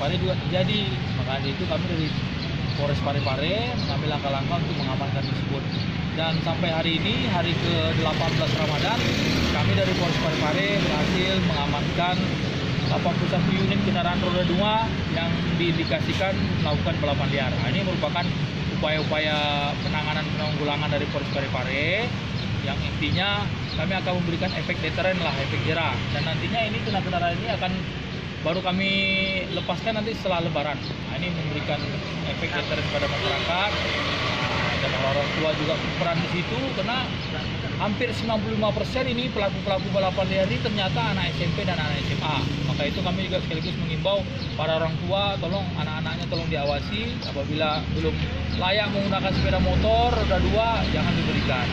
Parepare juga terjadi. Maka itu kami dari Polres Parepare mengambil langkah-langkah untuk mengamankan tersebut. Dan sampai hari ini, hari ke-18 Ramadan, kami dari Polres Parepare berhasil mengamankan 81 unit kendaraan roda 2 yang diindikasikan melakukan balapan liar. Nah, ini merupakan upaya-upaya penanggulangan dari Polres Parepare yang intinya kami akan memberikan efek deteren lah, efek jerah. Dan nantinya ini kendaraan ini akan baru kami lepaskan nanti setelah Lebaran. Nah, ini memberikan efek deteren pada masyarakat. Dan orang tua juga peran di situ karena hampir 95% ini pelaku-pelaku balapan liar ini ternyata anak SMP dan anak SMA. Maka itu kami juga sekaligus mengimbau para orang tua, tolong anak-anaknya tolong diawasi, apabila belum layak menggunakan sepeda motor roda 2 jangan diberikan.